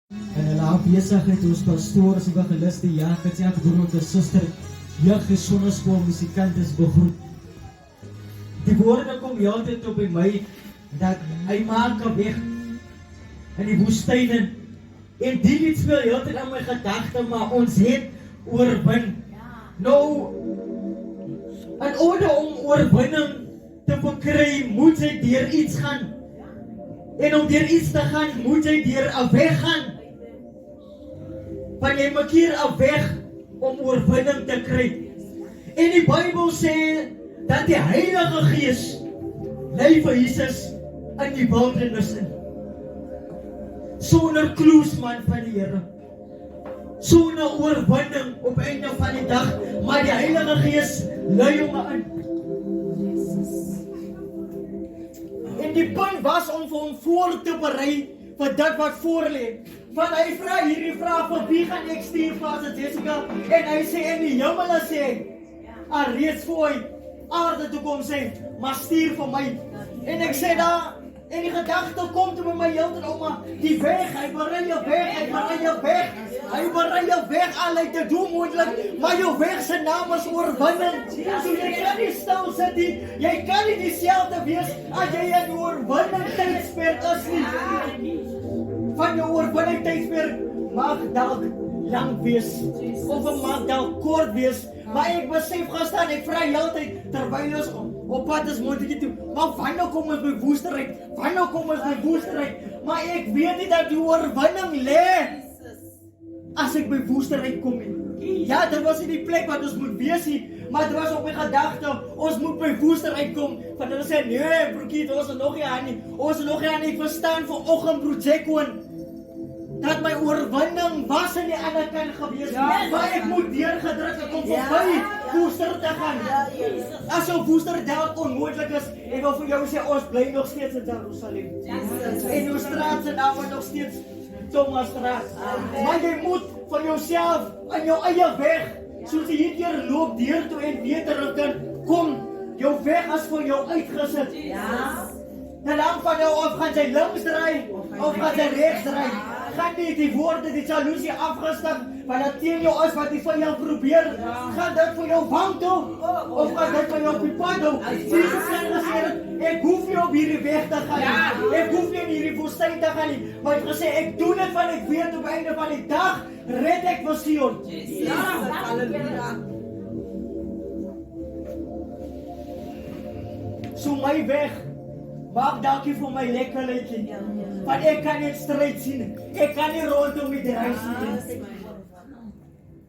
En hulle afwesigheid ons pastoor as evangeliste Jacques broer en suster jeug sonneskool musikant is begroet. Die woorde kom altyd op in my dat hy maak 'n weg in die woestyne. En die lied speel altyd aan my gedagte, maar ons het oorwin. Nou, in orde om oorwinning te verkry, moet jy deur iets gaan. En om deur iets te gaan, moet jy deur 'n weg gaan. Want jy maak hier 'n weg om oorwinning te kry. En die Bybel sê dat die Heilige Gees lei vir Jesus in die wildernis in. Sonder kloesman van die Here. Sonder oorwinning op einde van die dag, maar die Heilige Gees lei hom in. En die punt was om vir hom voor te berei vir dit wat voor lê. Want hy vra hierdie vraag, vir wie gaan ek stuur, Pastor Jessica? En hy sê in die hemel sê hy, reeds voor hy aarde toe kom sê, maar stuur vir my. En ek sê daar, en die gedagte kom toe by my heeltyd, ouma, die weg, hy berei jou weg, hy berei jou weg. Hy berei jou weg al uit te doen moontlik, maar jou weg se naam is oorwinning. So jy kan nie stil sit nie, jy kan nie dieselfde wees as jy in oorwinning tydsperk is nie. Van jou oorwinning tydsperk mag dalk lang wees, of het mag dalk kort wees, maar ek besef gestaan, ek vra heeltyd, terwyl ons op pad is moontlik toe, maar wanneer kom ons by woesterheid, wanneer kom ons by woesterheid, maar ek weet nie dat die oorwinning lê, as ek by woesterheid kom nie. Ja, dit was nie die plek wat ons moet wees nie, maar dit was op my gedagte, ons moet by woesterheid kom, van hulle sê, nee broekie, ons is nog nie aan nie, ons is nog nie aan nie, ek verstaan vanoggend broer Jacqueline, dat my oorwinning was aan die ander kant gewees, maar ek moet deurgedruk het om verby woester te gaan. As jou woester dalk onmoontlik is, ek wil vir jou sê, ons bly nog steeds in Jerusalem. En ons straat se naam is nog steeds Thomasstraat. Maar jy moet vir jouself in jou eie weg, soos jy hierdeur loop deur toe en weer terug kan kom, jou weg is vir jou uitgesit. Dan hang van jou af, gaan jy links draai of gaan jy regs draai. Gaan nie die woorde, die jaloesie afgestig, want dat teen jou is wat die vir jou probeer, gaan dit vir jou wang toe, of gaan dit vir jou op die pad toe. Jesus het gesê, ek hoef nie op hierdie weg te gaan nie, ek hoef nie in hierdie woestyn te gaan nie, maar hy het gesê, ek doen dit want ek weet op einde van die dag, red ek vir Sion. So my weg, maak dalk nie vir my lekker lykie, want ek kan nie stryd sien, ek kan nie rondom die reis sien.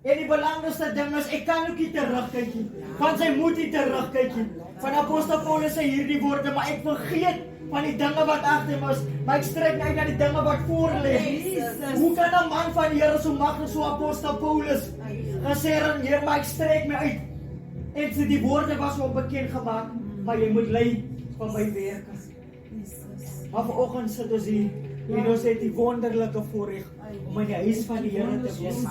En die belangrikste ding is, ek kan ook nie terugkyk nie, want sy moet nie terugkyk nie. Van Apostel Paulus sê hierdie woorde, maar ek vergeet van die dinge wat agter my is, maar ek strek uit na die dinge wat voor lê. Hoe kan 'n man van die Here so maklik so Apostel Paulus gesê het, Heer, maar ek strek my uit. En sy die woorde was hom bekend gemaak, maar jy moet lei van my werk. Maar vanoggend sit ons hier en ons het die wonderlike voorreg om in die huis van die Here te wees.